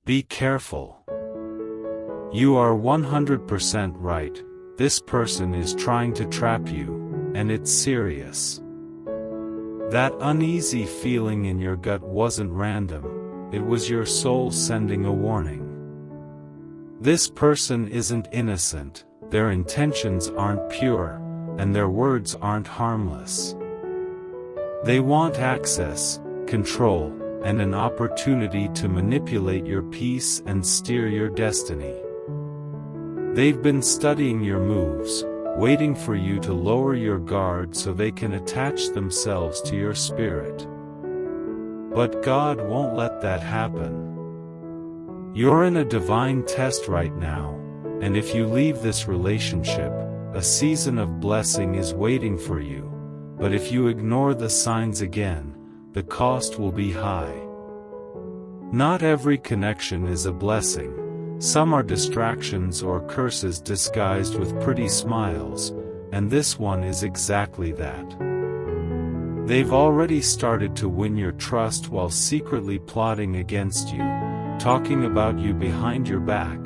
Be careful. You are 100% right, this person is trying to trap you, and it's serious. That uneasy feeling in your gut wasn't random, it was your soul sending a warning. This person isn't innocent, their intentions aren't pure, and their words aren't harmless. They want access, control, and an opportunity to manipulate your peace and steer your destiny. They've been studying your moves, waiting for you to lower your guard so they can attach themselves to your spirit. But God won't let that happen. You're in a divine test right now, and if you leave this relationship, a season of blessing is waiting for you, but if you ignore the signs again, the cost will be high. Not every connection is a blessing. Some are distractions or curses disguised with pretty smiles, and this one is exactly that. They've already started to win your trust while secretly plotting against you, talking about you behind your back,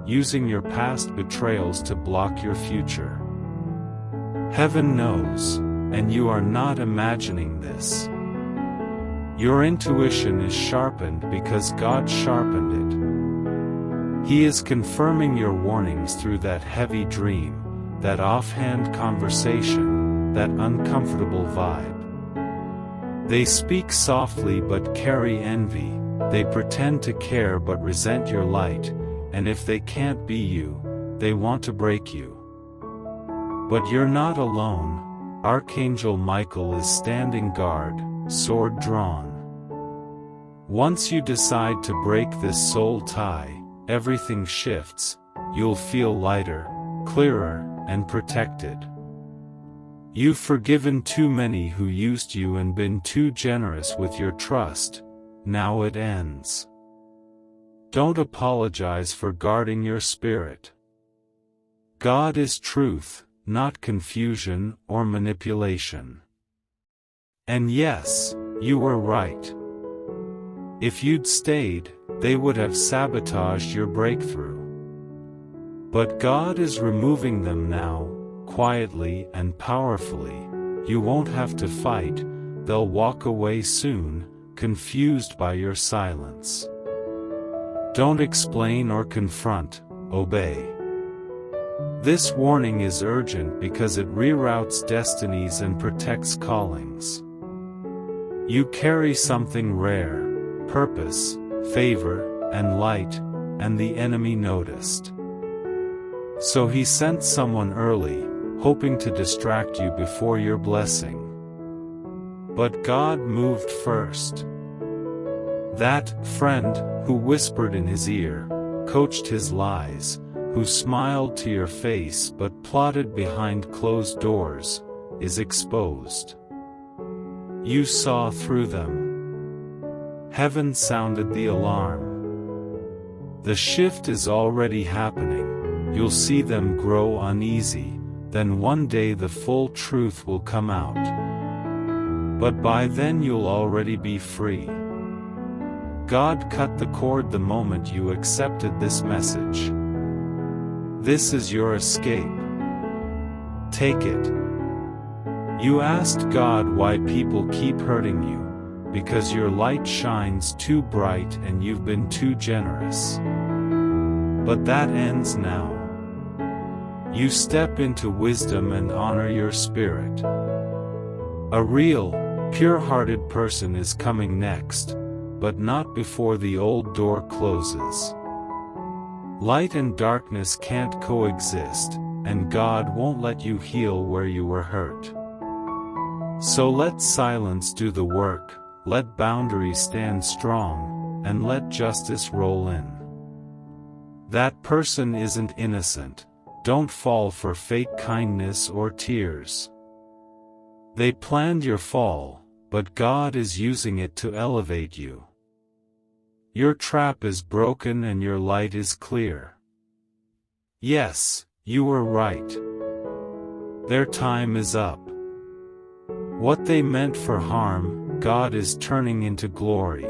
using your past betrayals to block your future. Heaven knows, and you are not imagining this. Your intuition is sharpened because God sharpened it. He is confirming your warnings through that heavy dream, that offhand conversation, that uncomfortable vibe. They speak softly but carry envy, they pretend to care but resent your light, and if they can't be you, they want to break you. But you're not alone, Archangel Michael is standing guard, sword drawn. Once you decide to break this soul tie, everything shifts, you'll feel lighter, clearer, and protected. You've forgiven too many who used you and been too generous with your trust, now it ends. Don't apologize for guarding your spirit. God is truth, not confusion or manipulation. And yes, you were right. If you'd stayed, they would have sabotaged your breakthrough. But God is removing them now, quietly and powerfully. You won't have to fight, they'll walk away soon, confused by your silence. Don't explain or confront, obey. This warning is urgent because it reroutes destinies and protects callings. You carry something rare, purpose, favor, and light, and the enemy noticed. So he sent someone early, hoping to distract you before your blessing. But God moved first. That friend, who whispered in his ear, coached his lies, who smiled to your face but plotted behind closed doors, is exposed. You saw through them. Heaven sounded the alarm. The shift is already happening, you'll see them grow uneasy, then one day the full truth will come out. But by then you'll already be free. God cut the cord the moment you accepted this message. This is your escape. Take it. You asked God why people keep hurting you. Because your light shines too bright and you've been too generous. But that ends now. You step into wisdom and honor your spirit. A real, pure-hearted person is coming next, but not before the old door closes. Light and darkness can't coexist, and God won't let you heal where you were hurt. So let silence do the work. Let boundaries stand strong, and let justice roll in. That person isn't innocent. Don't fall for fake kindness or tears. They planned your fall, but God is using it to elevate you. Your trap is broken and your light is clear. Yes, you were right. Their time is up. What they meant for harm, God is turning into glory.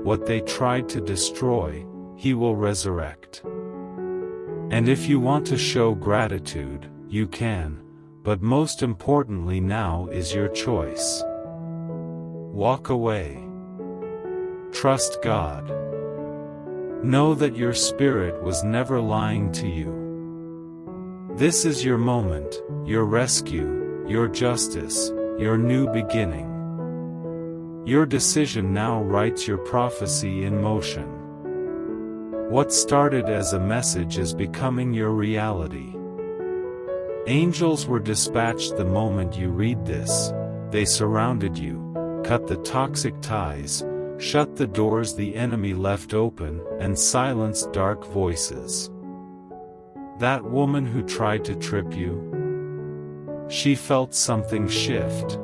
What they tried to destroy, He will resurrect. And if you want to show gratitude, you can, but most importantly now is your choice. Walk away. Trust God. Know that your spirit was never lying to you. This is your moment, your rescue, your justice, your new beginning. Your decision now writes your prophecy in motion. What started as a message is becoming your reality. Angels were dispatched the moment you read this. They surrounded you, cut the toxic ties, shut the doors the enemy left open, and silenced dark voices. That woman who tried to trip you? She felt something shift.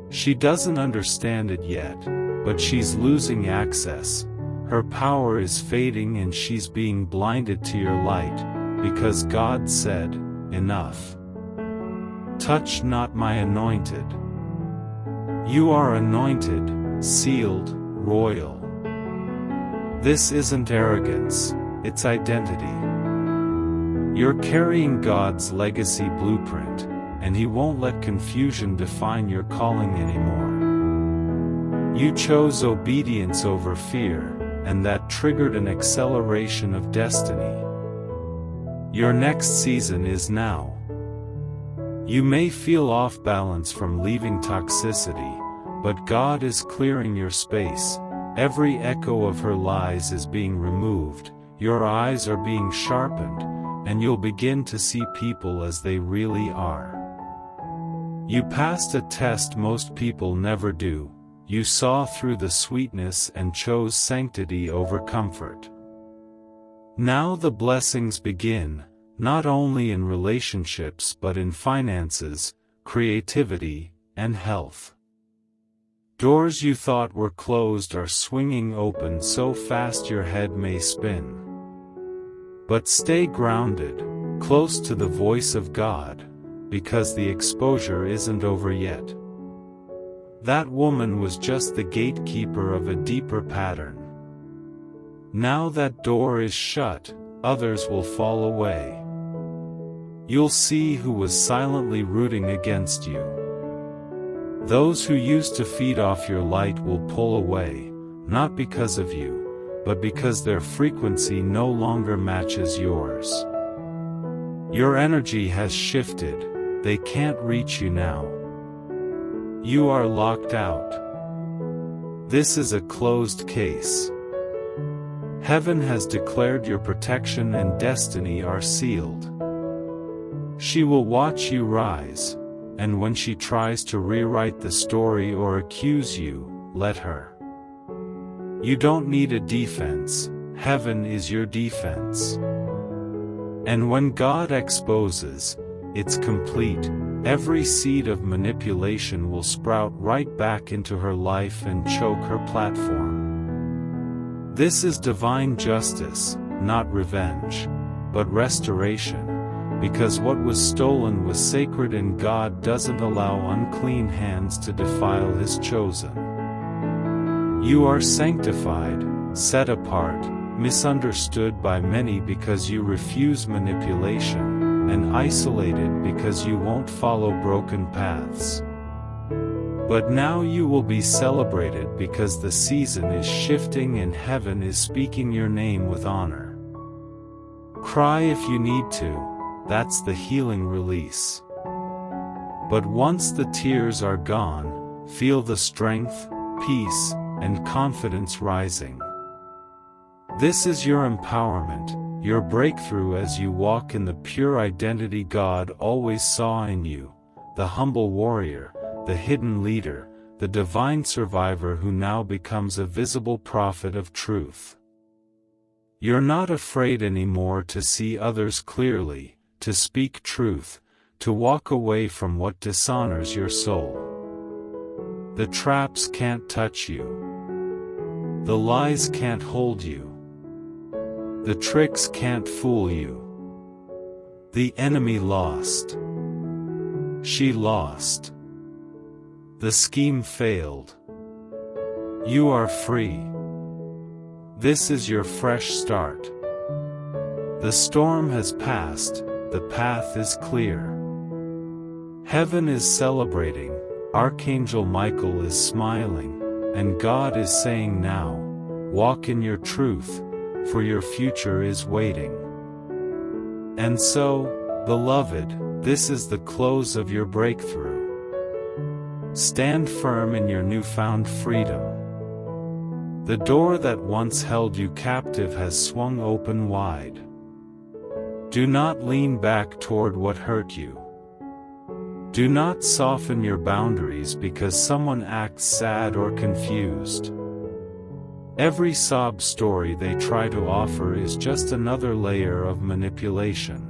She doesn't understand it yet, but she's losing access. Her power is fading and she's being blinded to your light, because God said, "Enough. Touch not my anointed." You are anointed, sealed, royal. This isn't arrogance, it's identity. You're carrying God's legacy blueprint, and He won't let confusion define your calling anymore. You chose obedience over fear, and that triggered an acceleration of destiny. Your next season is now. You may feel off balance from leaving toxicity, but God is clearing your space. Every echo of her lies is being removed, your eyes are being sharpened, and you'll begin to see people as they really are. You passed a test most people never do. You saw through the sweetness and chose sanctity over comfort. Now the blessings begin, not only in relationships but in finances, creativity, and health. Doors you thought were closed are swinging open so fast your head may spin. But stay grounded, close to the voice of God, because the exposure isn't over yet. That woman was just the gatekeeper of a deeper pattern. Now that door is shut, others will fall away. You'll see who was silently rooting against you. Those who used to feed off your light will pull away, not because of you, but because their frequency no longer matches yours. Your energy has shifted, they can't reach you now. You are locked out. This is a closed case. Heaven has declared your protection and destiny are sealed. She will watch you rise, and when she tries to rewrite the story or accuse you, let her. You don't need a defense, heaven is your defense. And when God exposes, it's complete. Every seed of manipulation will sprout right back into her life and choke her platform. This is divine justice, not revenge, but restoration, because what was stolen was sacred and God doesn't allow unclean hands to defile His chosen. You are sanctified, set apart, misunderstood by many because you refuse manipulation, and isolated because you won't follow broken paths. But now you will be celebrated because the season is shifting and heaven is speaking your name with honor. Cry if you need to, that's the healing release. But once the tears are gone, feel the strength, peace, and confidence rising. This is your empowerment, your breakthrough as you walk in the pure identity God always saw in you, the humble warrior, the hidden leader, the divine survivor who now becomes a visible prophet of truth. You're not afraid anymore to see others clearly, to speak truth, to walk away from what dishonors your soul. The traps can't touch you. The lies can't hold you. The tricks can't fool you. The enemy lost. She lost. The scheme failed. You are free. This is your fresh start. The storm has passed, the path is clear. Heaven is celebrating, Archangel Michael is smiling, and God is saying now, walk in your truth, for your future is waiting. And so, beloved, this is the close of your breakthrough. Stand firm in your newfound freedom. The door that once held you captive has swung open wide. Do not lean back toward what hurt you. Do not soften your boundaries because someone acts sad or confused. Every sob story they try to offer is just another layer of manipulation.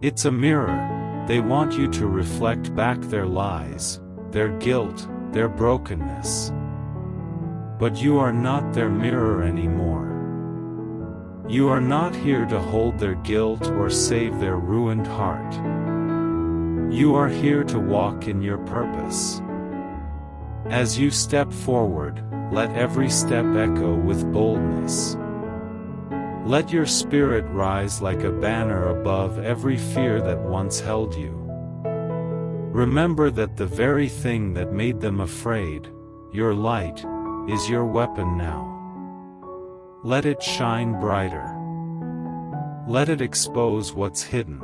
It's a mirror. They want you to reflect back their lies, their guilt, their brokenness. But you are not their mirror anymore. You are not here to hold their guilt or save their ruined heart. You are here to walk in your purpose. As you step forward, let every step echo with boldness. Let your spirit rise like a banner above every fear that once held you. Remember that the very thing that made them afraid, your light, is your weapon now. Let it shine brighter. Let it expose what's hidden.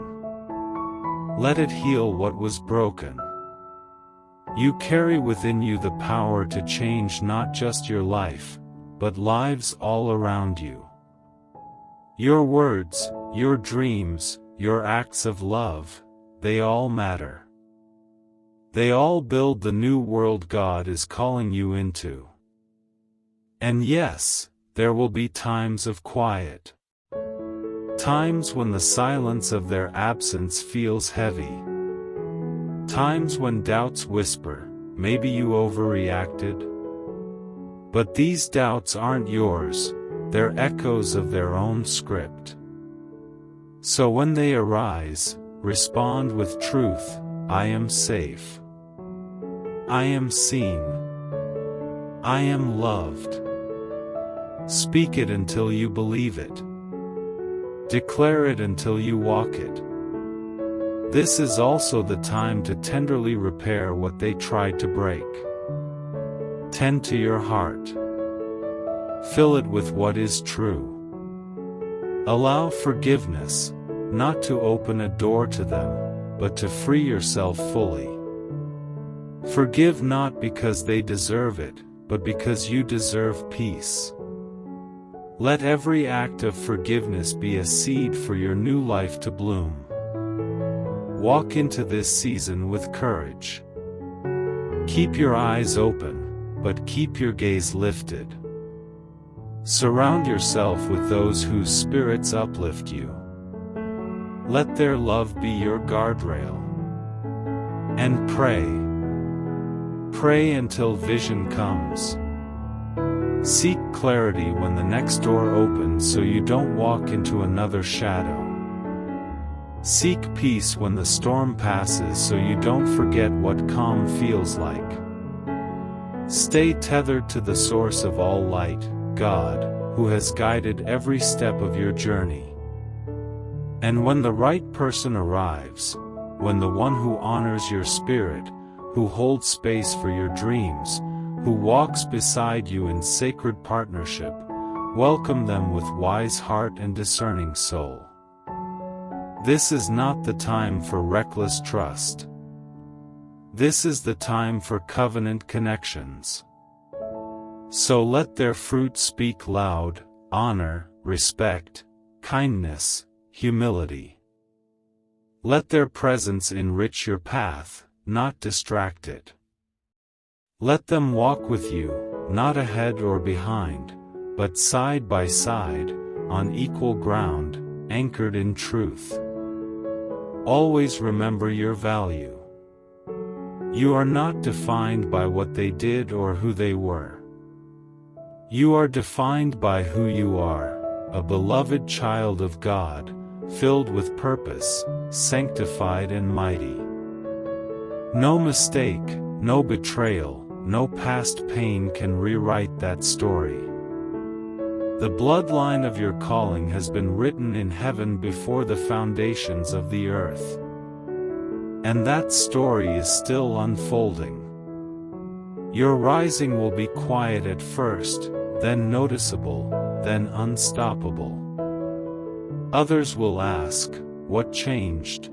Let it heal what was broken. You carry within you the power to change not just your life, but lives all around you. Your words, your dreams, your acts of love, they all matter. They all build the new world God is calling you into. And yes, there will be times of quiet. Times when the silence of their absence feels heavy. Times when doubts whisper, maybe you overreacted. But these doubts aren't yours, they're echoes of their own script. So when they arise, respond with truth, I am safe. I am seen. I am loved. Speak it until you believe it. Declare it until you walk it. This is also the time to tenderly repair what they tried to break. Tend to your heart. Fill it with what is true. Allow forgiveness, not to open a door to them, but to free yourself fully. Forgive not because they deserve it, but because you deserve peace. Let every act of forgiveness be a seed for your new life to bloom. Walk into this season with courage. Keep your eyes open, but keep your gaze lifted. Surround yourself with those whose spirits uplift you. Let their love be your guardrail. And pray. Pray until vision comes. Seek clarity when the next door opens so you don't walk into another shadow. Seek peace when the storm passes so you don't forget what calm feels like. Stay tethered to the source of all light, God, who has guided every step of your journey. And when the right person arrives, when the one who honors your spirit, who holds space for your dreams, who walks beside you in sacred partnership, welcome them with wise heart and discerning soul. This is not the time for reckless trust. This is the time for covenant connections. So let their fruit speak loud, honor, respect, kindness, humility. Let their presence enrich your path, not distract it. Let them walk with you, not ahead or behind, but side by side, on equal ground, anchored in truth. Always remember your value. You are not defined by what they did or who they were. You are defined by who you are, a beloved child of God, filled with purpose, sanctified and mighty. No mistake, no betrayal, no past pain can rewrite that story. The bloodline of your calling has been written in heaven before the foundations of the earth. And that story is still unfolding. Your rising will be quiet at first, then noticeable, then unstoppable. Others will ask, what changed?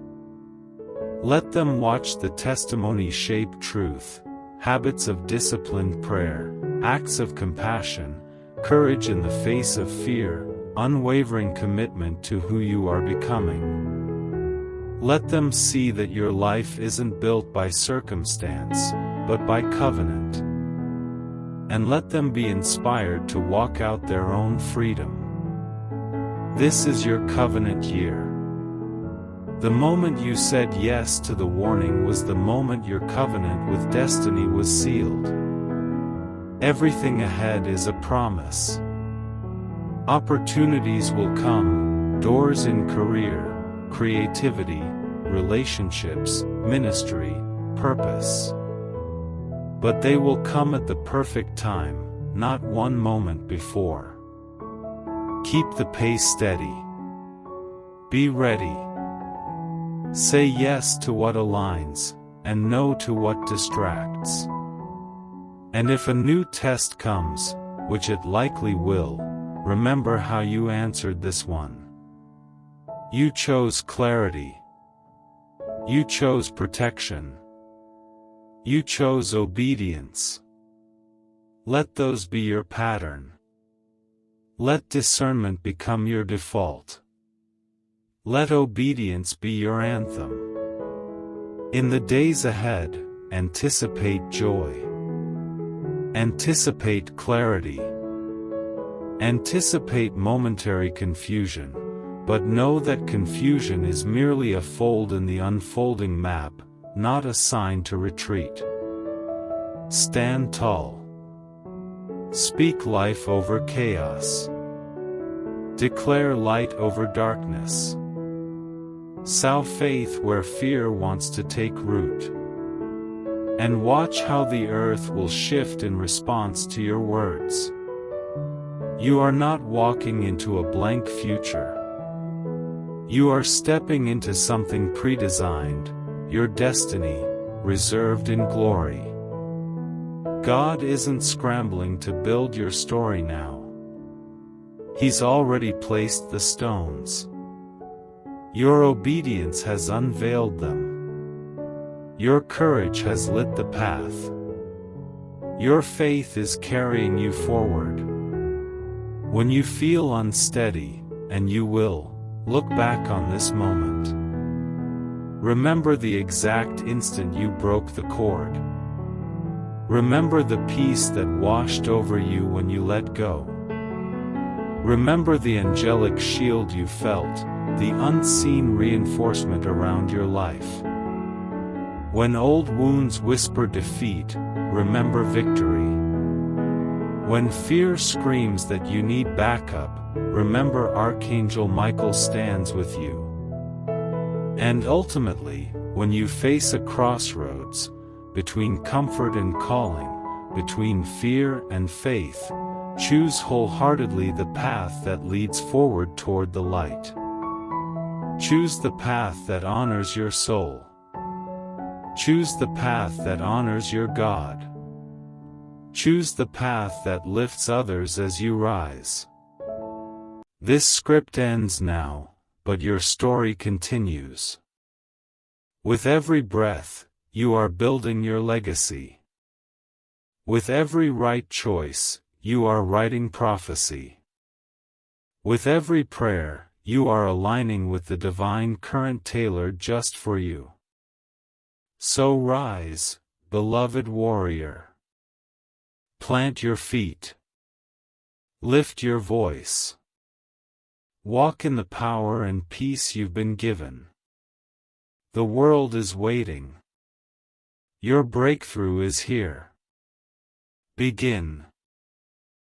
Let them watch the testimony shape truth, habits of disciplined prayer, acts of compassion, courage in the face of fear, unwavering commitment to who you are becoming. Let them see that your life isn't built by circumstance, but by covenant. And let them be inspired to walk out their own freedom. This is your covenant year. The moment you said yes to the warning was the moment your covenant with destiny was sealed. Everything ahead is a promise. Opportunities will come, doors in career, creativity, relationships, ministry, purpose. But they will come at the perfect time, not one moment before. Keep the pace steady. Be ready. Say yes to what aligns, and no to what distracts. And if a new test comes, which it likely will, remember how you answered this one. You chose clarity. You chose protection. You chose obedience. Let those be your pattern. Let discernment become your default. Let obedience be your anthem. In the days ahead, anticipate joy. Anticipate clarity. Anticipate momentary confusion, but know that confusion is merely a fold in the unfolding map, not a sign to retreat. Stand tall. Speak life over chaos. Declare light over darkness. Sow faith where fear wants to take root. And watch how the earth will shift in response to your words. You are not walking into a blank future. You are stepping into something pre-designed, your destiny, reserved in glory. God isn't scrambling to build your story now. He's already placed the stones. Your obedience has unveiled them. Your courage has lit the path. Your faith is carrying you forward. When you feel unsteady, and you will, look back on this moment. Remember the exact instant you broke the cord. Remember the peace that washed over you when you let go. Remember the angelic shield you felt, the unseen reinforcement around your life. When old wounds whisper defeat, remember victory. When fear screams that you need backup, remember Archangel Michael stands with you. And ultimately, when you face a crossroads, between comfort and calling, between fear and faith, choose wholeheartedly the path that leads forward toward the light. Choose the path that honors your soul. Choose the path that honors your God. Choose the path that lifts others as you rise. This script ends now, but your story continues. With every breath, you are building your legacy. With every right choice, you are writing prophecy. With every prayer, you are aligning with the divine current tailored just for you. So rise, beloved warrior. Plant your feet. Lift your voice. Walk in the power and peace you've been given. The world is waiting. Your breakthrough is here. Begin.